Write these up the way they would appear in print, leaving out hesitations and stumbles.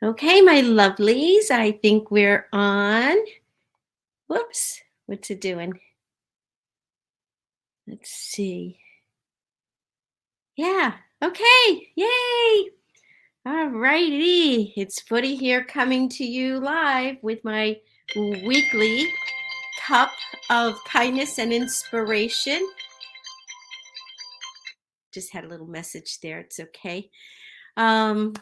Okay, my lovelies, I think we're on. Whoops, what's it doing? Let's see. Yeah, okay, yay. All righty, it's Footie here coming to you live with my weekly cup of kindness and inspiration. Just had a little message there, it's okay. Um,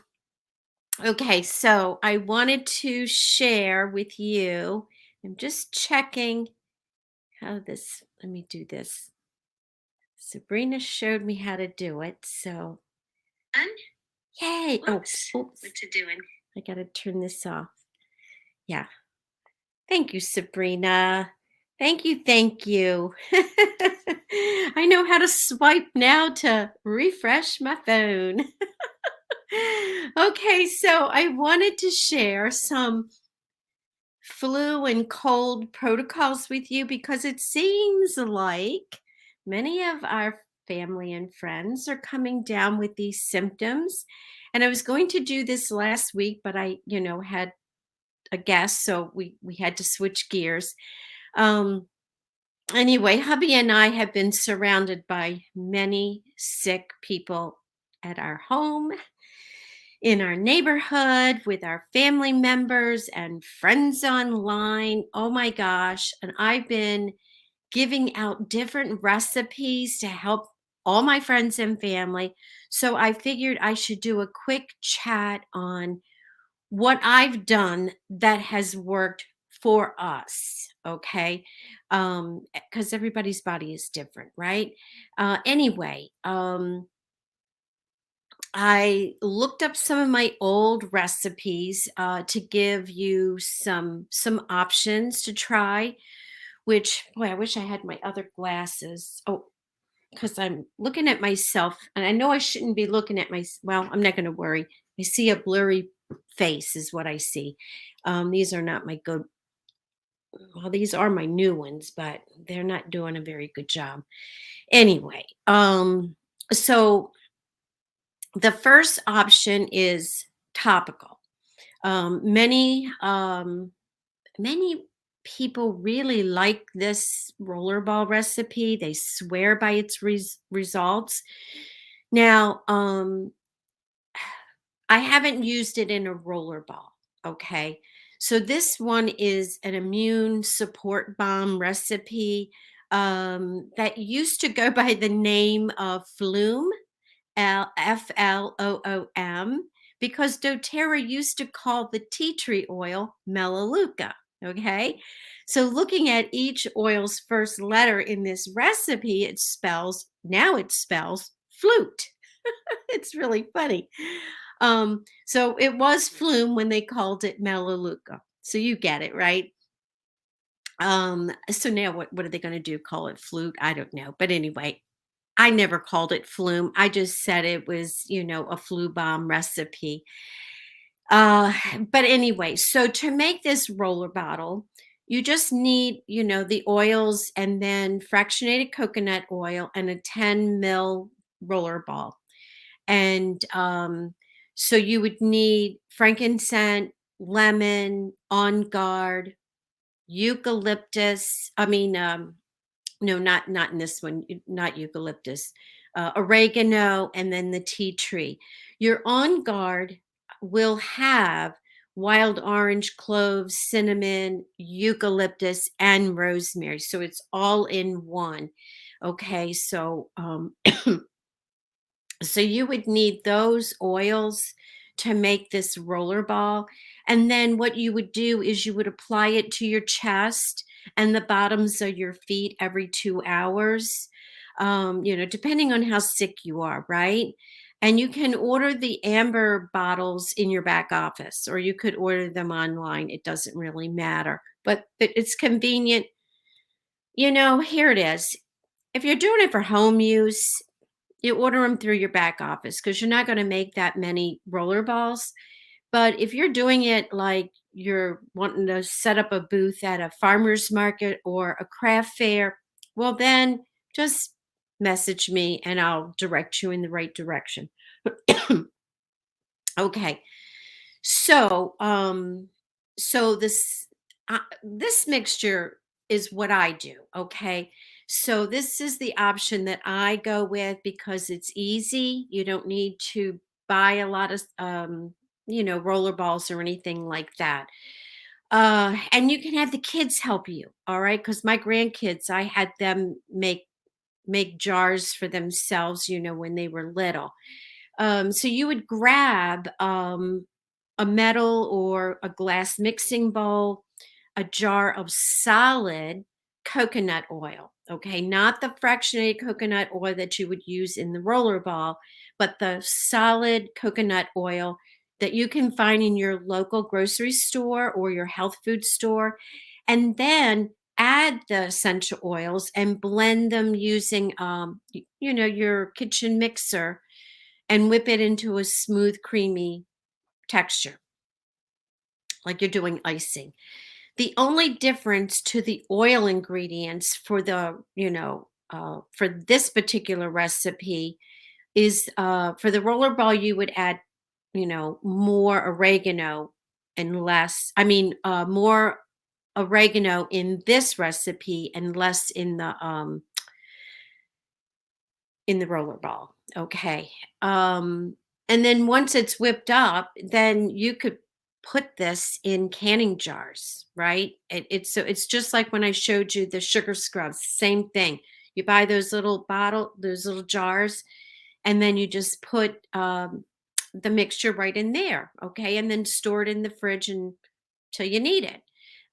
okay, so I wanted to share with you, I'm just checking let me do this. Sabrina showed me how to do it, so yay! Whoops. Oops. What's it doing? I gotta turn this off. Yeah. Thank you, Sabrina. Thank you, thank you. I know how to swipe now to refresh my phone. Okay, so I wanted to share some flu and cold protocols with you because it seems like many of our family and friends are coming down with these symptoms. And I was going to do this last week, but I, had a guest, so we had to switch gears. Um, anyway, hubby and I have been surrounded by many sick people at our home, in our neighborhood, with our family members and friends online. Oh my gosh. And I've been giving out different recipes to help all my friends and family. So I figured I should do a quick chat on what I've done that has worked for us. Okay. Because everybody's body is different, right? Anyway, I looked up some of my old recipes to give you some options to try. Which, boy, I wish I had my other glasses. Oh, because I'm looking at myself, and I know I shouldn't be looking at my. Well, I'm not going to worry. I see a blurry face, is what I see. These are not my good. Well, these are my new ones, but they're not doing a very good job. Anyway, so the first option is topical. Many people really like this rollerball recipe. They swear by its results. Now, I haven't used it in a rollerball. Okay. So this one is an immune support bomb recipe that used to go by the name of Flume, Floom, because doTERRA used to call the tea tree oil Melaleuca. Okay. So looking at each oil's first letter in this recipe, now it spells flute. It's really funny. So it was Flume when they called it Melaleuca. So you get it, right? So now what are they going to do? Call it flute? I don't know. But anyway, I never called it Flume. I just said it was, a flu bomb recipe. Uh, but anyway, so to make this roller bottle, you just need, the oils and then fractionated coconut oil and a 10 ml roller ball. And so you would need frankincense, lemon, OnGuard, eucalyptus. I mean, no, not in this one, not eucalyptus, oregano, and then the tea tree. Your on guard will have wild orange, cloves, cinnamon, eucalyptus, and rosemary. So it's all in one. Okay, so you would need those oils to make this roller ball. And then what you would do is you would apply it to your chest and the bottoms of your feet every 2 hours, depending on how sick you are, right? And you can order the amber bottles in your back office, or you could order them online. It doesn't really matter, but it's convenient. Here it is. If you're doing it for home use, you order them through your back office because you're not going to make that many roller balls. But if you're doing it like you're wanting to set up a booth at a farmer's market or a craft fair, well, then just message me and I'll direct you in the right direction. Okay. So, so this mixture is what I do. Okay. So this is the option that I go with because it's easy. You don't need to buy a lot of, roller balls or anything like that. And you can have the kids help you. All right. Cause my grandkids, I had them make jars for themselves, when they were little. So you would grab a metal or a glass mixing bowl, a jar of solid coconut oil. Okay, not the fractionated coconut oil that you would use in the rollerball, but the solid coconut oil that you can find in your local grocery store or your health food store. And then add the essential oils and blend them using your kitchen mixer and whip it into a smooth creamy texture like you're doing icing. The only difference to the oil ingredients for for this particular recipe is for the rollerball you would add more oregano and less, more oregano in this recipe and less in the rollerball. Okay. And then once it's whipped up, then you could put this in canning jars, right? It's just like when I showed you the sugar scrubs, same thing. You buy those little jars, and then you just put the mixture right in there, okay, and then store it in the fridge till you need it.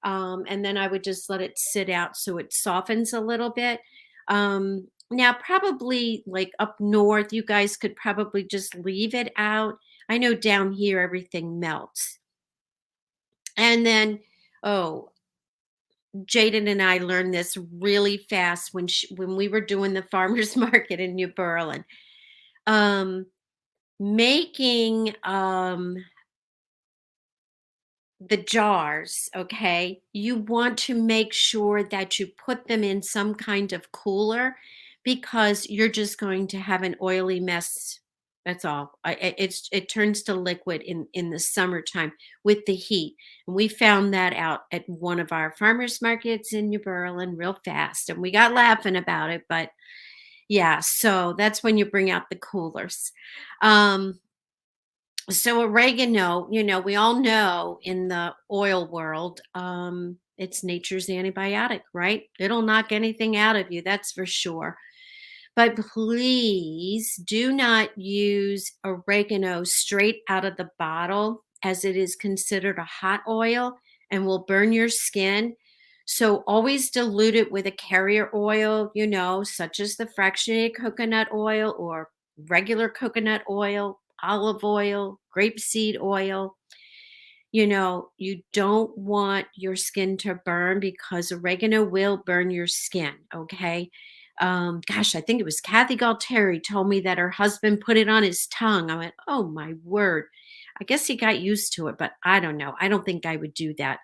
And then I would just let it sit out so it softens a little bit. Now, probably like up north, you guys could probably just leave it out. I know down here everything melts. And then, oh, Jaden and I learned this really fast when we were doing the farmers market in New Berlin. Um, making the jars, okay, you want to make sure that you put them in some kind of cooler because you're just going to have an oily mess. That's all. It turns to liquid in the summertime with the heat. And we found that out at one of our farmers markets in New Berlin real fast. And we got laughing about it, but yeah, so that's when you bring out the coolers. Um, so oregano, we all know in the oil world, it's nature's antibiotic, right? It'll knock anything out of you, that's for sure. But please do not use oregano straight out of the bottle, as it is considered a hot oil and will burn your skin. So always dilute it with a carrier oil, such as the fractionated coconut oil or regular coconut oil, olive oil, grapeseed oil. You don't want your skin to burn because oregano will burn your skin. Okay. Gosh, I think it was Kathy Galtieri told me that her husband put it on his tongue. I went, oh my word. I guess he got used to it, but I don't know. I don't think I would do that.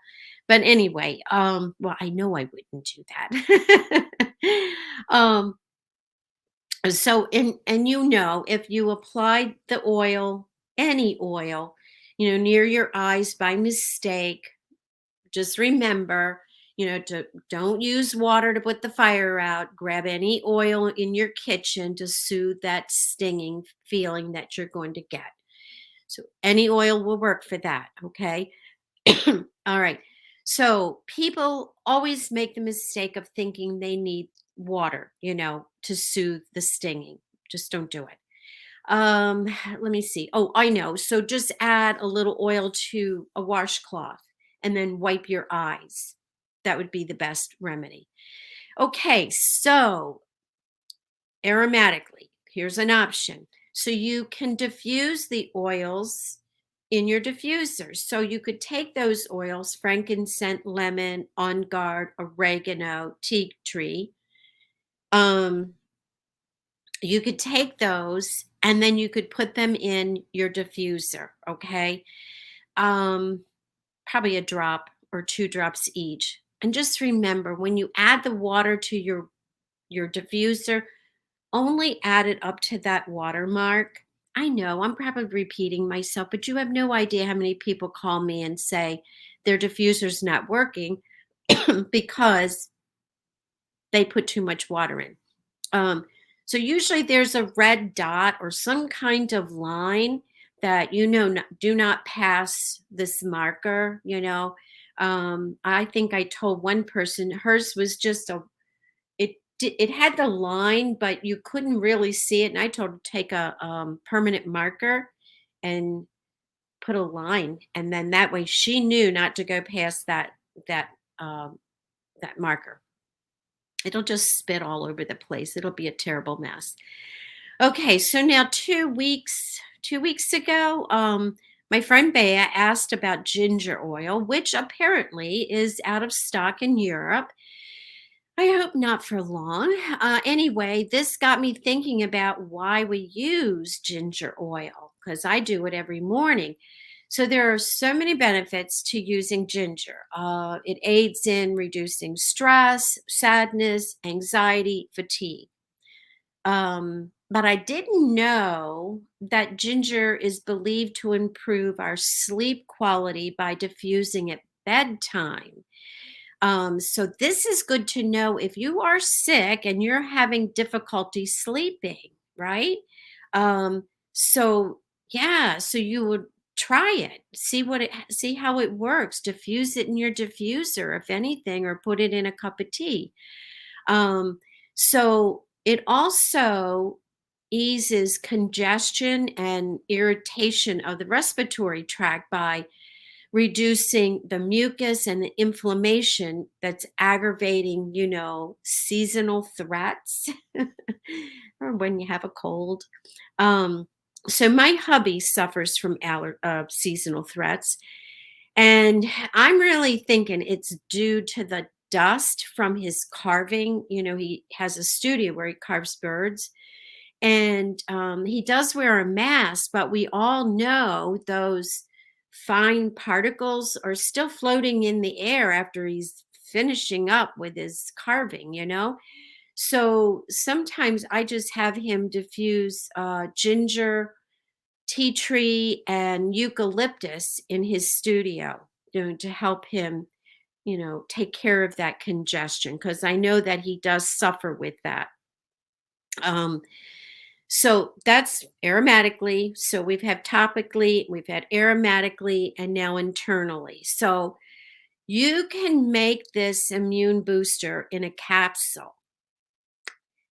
But anyway, well, I know I wouldn't do that. um, so and if you applied the oil, any oil, near your eyes by mistake, just remember, to don't use water to put the fire out. Grab any oil in your kitchen to soothe that stinging feeling that you're going to get. So any oil will work for that, okay? All right. So people always make the mistake of thinking they need water, to soothe the stinging. Just don't do it. Um, let me see. Oh, I know. So just add a little oil to a washcloth and then wipe your eyes. That would be the best remedy. Okay, so aromatically, here's an option. So you can diffuse the oils in your diffusers. So you could take those oils, frankincense, lemon, OnGuard, oregano, tea tree. Um, you could take those and then you could put them in your diffuser, okay? Um, Probably a drop or two drops each. And just remember when you add the water to your diffuser, only add it up to that watermark. I know I'm probably repeating myself, but you have no idea how many people call me and say their diffuser's not working because they put too much water in. Um, so usually there's a red dot or some kind of line that do not pass this marker. I think I told one person hers was just it had the line, but you couldn't really see it. And I told her to take a permanent marker and put a line, and then that way she knew not to go past that um, that marker. It'll just spit all over the place. It'll be a terrible mess. Okay, so now 2 weeks ago, my friend Bea asked about ginger oil, which apparently is out of stock in Europe. I hope not for long. Anyway, this got me thinking about why we use ginger oil because I do it every morning. So there are so many benefits to using ginger. It aids in reducing stress, sadness, anxiety, fatigue. But I didn't know that ginger is believed to improve our sleep quality by diffusing at bedtime. So this is good to know if you are sick and you're having difficulty sleeping, right? Um, so yeah, so you would try it, see how it works. Diffuse it in your diffuser, if anything, or put it in a cup of tea. So it also eases congestion and irritation of the respiratory tract by reducing the mucus and the inflammation that's aggravating, seasonal threats or when you have a cold. Um, so my hubby suffers from seasonal threats, and I'm really thinking it's due to the dust from his carving. He has a studio where he carves birds, and he does wear a mask, but we all know those fine particles are still floating in the air after he's finishing up with his carving. So sometimes I just have him diffuse ginger, tea tree, and eucalyptus in his studio, to help him, take care of that congestion because I know that he does suffer with that. Um, So that's aromatically. So we've had topically, we've had aromatically, and now internally. So you can make this immune booster in a capsule.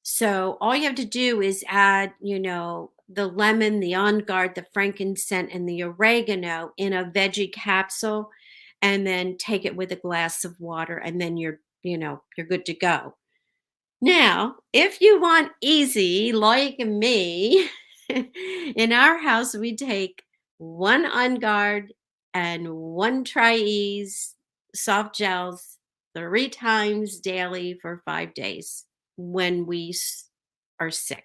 So all you have to do is add, the lemon, the OnGuard, the frankincense, and the oregano in a veggie capsule, and then take it with a glass of water, and then you're good to go. Now, if you want easy, like me, in our house, we take one On Guard and one TriEase soft gels 3 times daily for 5 days when are sick.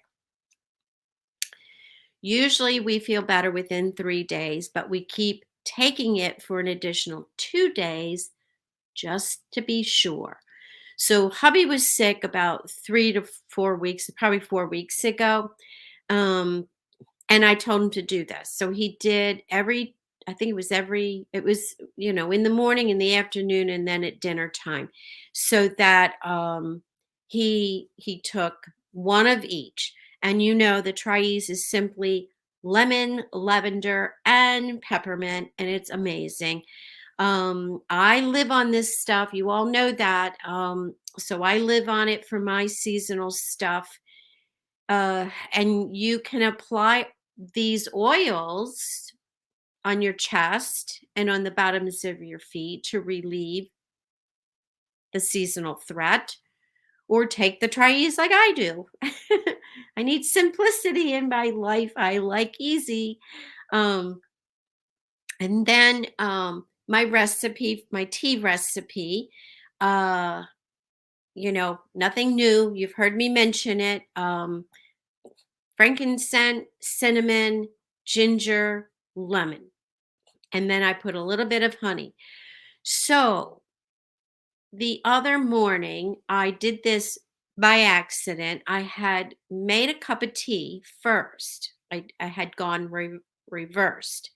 Usually we feel better within 3 days, but we keep taking it for an additional 2 days just to be sure. So hubby was sick about 3 to 4 weeks, probably 4 weeks ago. Um, and I told him to do this. So he did I think it was, in the morning, in the afternoon, and then at dinner time. So that he took one of each. And the TriEase is simply lemon, lavender, and peppermint, and it's amazing. I live on this stuff. You all know that. So I live on it for my seasonal stuff. And you can apply these oils on your chest and on the bottoms of your feet to relieve the seasonal threat, or take the TriEase like I do. I need simplicity in my life. I like easy. Um, And then my tea recipe, uh, nothing new. You've heard me mention it. Frankincense, cinnamon, ginger, lemon. And then I put a little bit of honey. So the other morning, I did this by accident. I had made a cup of tea first. I had gone reversed.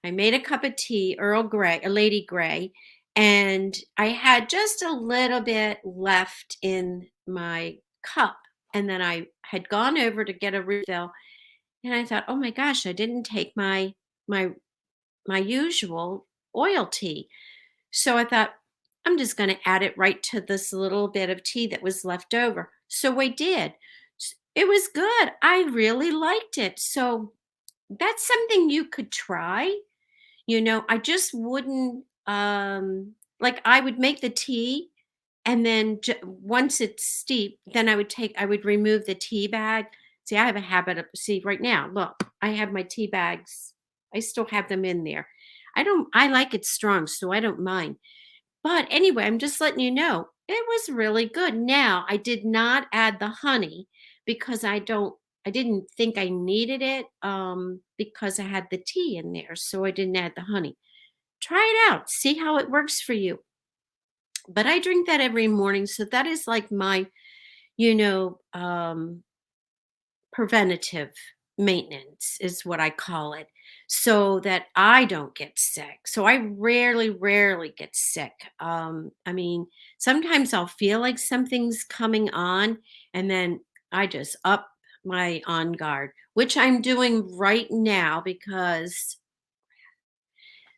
I made a cup of tea, Earl Grey, a Lady Grey, and I had just a little bit left in my cup. And then I had gone over to get a refill, and I thought, "Oh my gosh, I didn't take my my usual oil tea." So I thought, I'm just going to add it right to this little bit of tea that was left over. So I did. It was good. I really liked it. So that's something you could try. I just wouldn't like I would make the tea, and then once it's steep, then I would remove the tea bag. See, I have a habit of, see, right now, look, I have my tea bags. I still have them in there. I like it strong, so I don't mind. But anyway, I'm just letting you know, it was really good. Now, I did not add the honey because I didn't think I needed it because I had the tea in there, so I didn't add the honey. Try it out, see how it works for you. But I drink that every morning, so that is like my, you know, um preventative maintenance is what I call it, so that I don't get sick. So I rarely get sick. I mean, sometimes I'll feel like something's coming on, and then I just up my on guard, which I'm doing right now because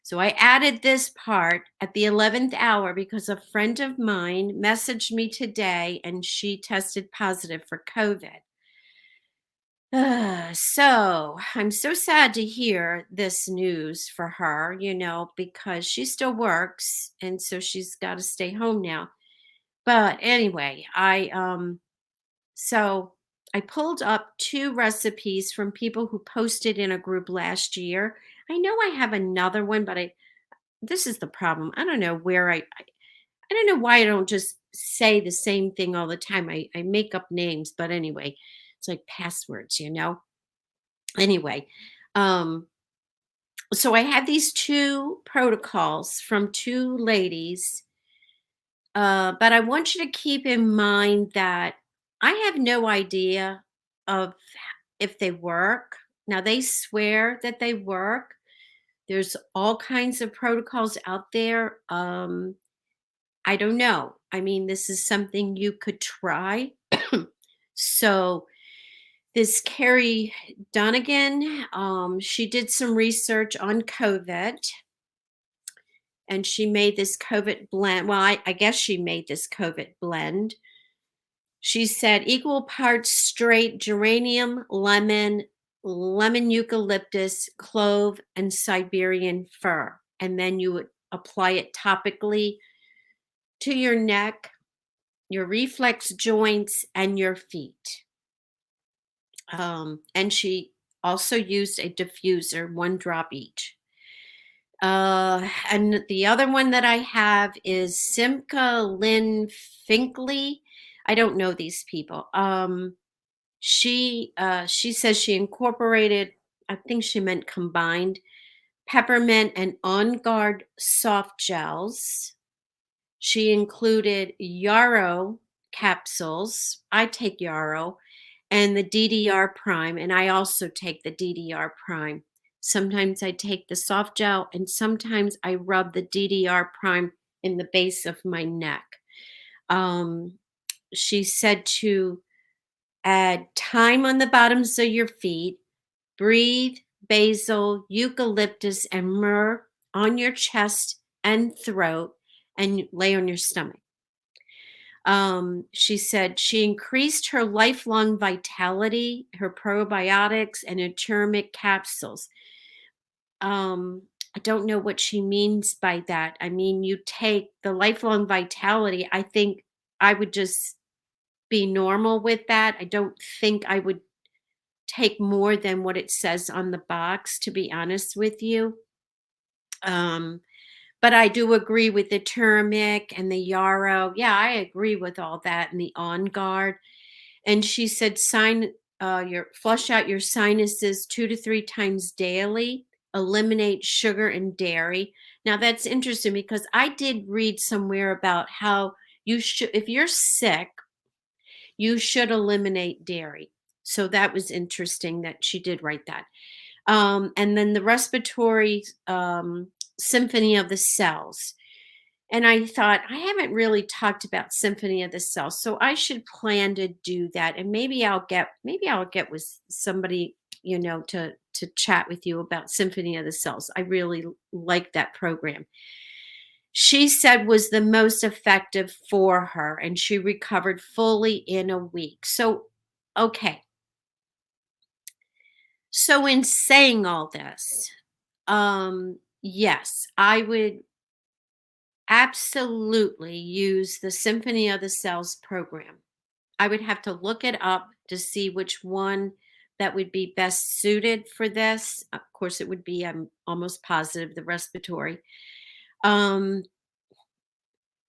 so I added this part at the 11th hour because a friend of mine messaged me today and she tested positive for COVID. So I'm so sad to hear this news for her, because she still works and so she's got to stay home now. But anyway, I pulled up two recipes from people who posted in a group last year. I know I have another one, but I this is the problem. I don't know where I don't know why I don't just say the same thing all the time. I make up names, but anyway, it's like passwords. Anyway, um, so I had these two protocols from two ladies, but I want you to keep in mind that I have no idea of if they work. Now they swear that they work. There's all kinds of protocols out there. I don't know. I mean, this is something you could try. So this Carrie Donegan, she did some research on COVID and she made this COVID blend. Well, I guess she made this COVID blend. She said equal parts straight geranium, lemon eucalyptus, clove, and Siberian fir. And then you would apply it topically to your neck, your reflex joints, and your feet. And she also used a diffuser, 1 drop each. And the other one that I have is Simca Lynn Finkley. I don't know these people. She says she incorporated, I think she meant combined, peppermint and OnGuard soft gels. She included yarrow capsules. I take yarrow and the DDR prime, and I also take the DDR prime. Sometimes I take the soft gel, and sometimes I rub the DDR prime in the base of my neck. Um, she said to add thyme on the bottoms of your feet, breathe basil, eucalyptus, and myrrh on your chest and throat, and lay on your stomach. She said she increased her lifelong vitality, her probiotics, and her turmeric capsules. I don't know what she means by that. I mean, you take the lifelong vitality. I think I would just be normal with that. I don't think I would take more than what it says on the box, to be honest with you. Um, but I do agree with the turmeric and the yarrow. Yeah, I agree with all that and the on guard. And she said, your flush out your sinuses 2 to 3 times daily. Eliminate sugar and dairy. Now that's interesting because I did read somewhere about how you should, if you're sick, you should eliminate dairy. So that was interesting that she did write that. And then the respiratory symphony of the cells. And I thought, I haven't really talked about symphony of the cells, so I should plan to do that. And maybe I'll get with somebody, to chat with you about symphony of the cells. I really like that program. She said was the most effective for her, and she recovered fully in a week. So, okay. So in saying all this, yes, I would absolutely use the Symphony of the Cells program. I would have to look it up to see which one that would be best suited for this. Of course, it would be, I'm almost positive, the respiratory. Um,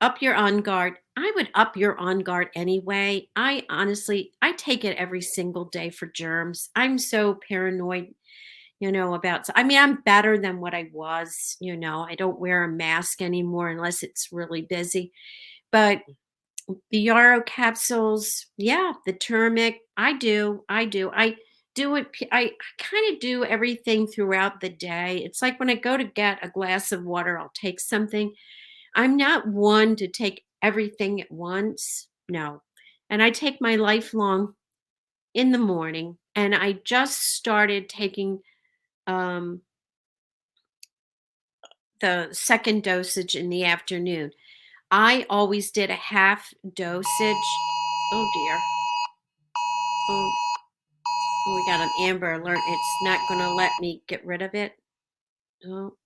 Up your on guard. I would up your on guard anyway. I take it every single day for germs. I'm so paranoid, about, I mean, I'm better than what I was. I don't wear a mask anymore unless it's really busy. But the yarrow capsules, yeah, the turmeric, I do it. I kind of do everything throughout the day. It's like when I go to get a glass of water, I'll take something. I'm not one to take everything at once. No. And I take my lifelong in the morning, and I just started taking um, the second dosage in the afternoon. I always did a half dosage. Oh dear. Oh, oh, we got an Amber Alert. It's not going to let me get rid of it. Oh,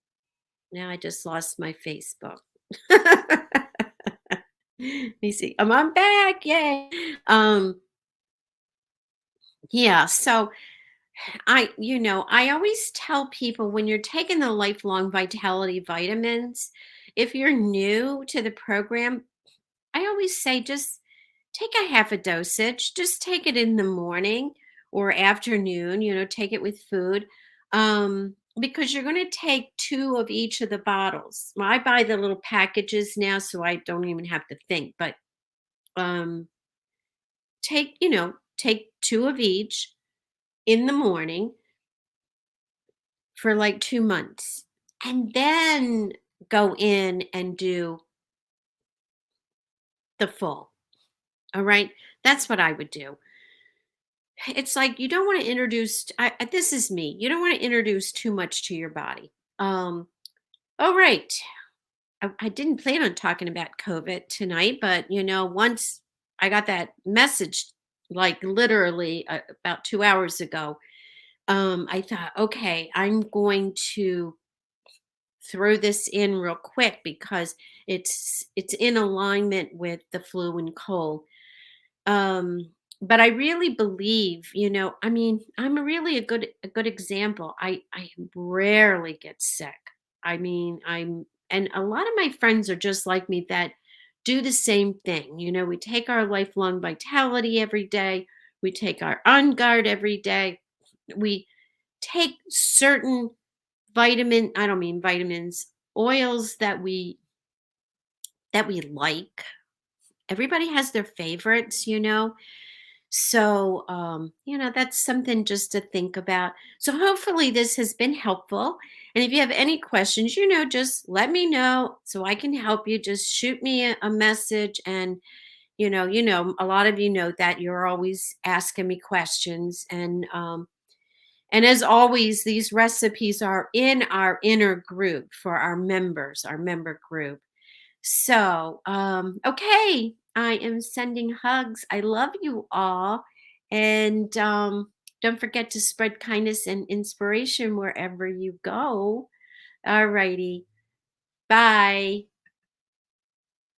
now I just lost my Facebook. Let me see. I'm back. Yay. Yeah. So I always tell people when you're taking the lifelong vitality vitamins, if you're new to the program, I always say just take a half a dosage, just take it in the morning or afternoon, take it with food. Because you're going to take two of each of the bottles. Well, I buy the little packages now, so I don't even have to think, but um, take two of each in the morning for like 2 months, and then go in and do the full. All right. That's what I would do. It's like you don't want to introduce, this is me. You don't want to introduce too much to your body. All right. I didn't plan on talking about COVID tonight, but once I got that message, like literally about 2 hours ago, I thought, okay, I'm going to throw this in real quick because it's in alignment with the flu and cold. Um, but I really believe, I mean, I'm really a good example. I rarely get sick. I mean, and a lot of my friends are just like me that do the same thing. We take our lifelong vitality every day. We take our on guard every day. We take certain I don't mean vitamins, oils that we like. Everybody has their favorites. So, that's something just to think about. So, hopefully, this has been helpful. And if you have any questions, just let me know so I can help you. Just shoot me a message. And, a lot of you know that you're always asking me questions. And as always, these recipes are in our inner group for our members, our member group. So, okay, I am sending hugs. I love you all. And don't forget to spread kindness and inspiration wherever you go. All righty. Bye.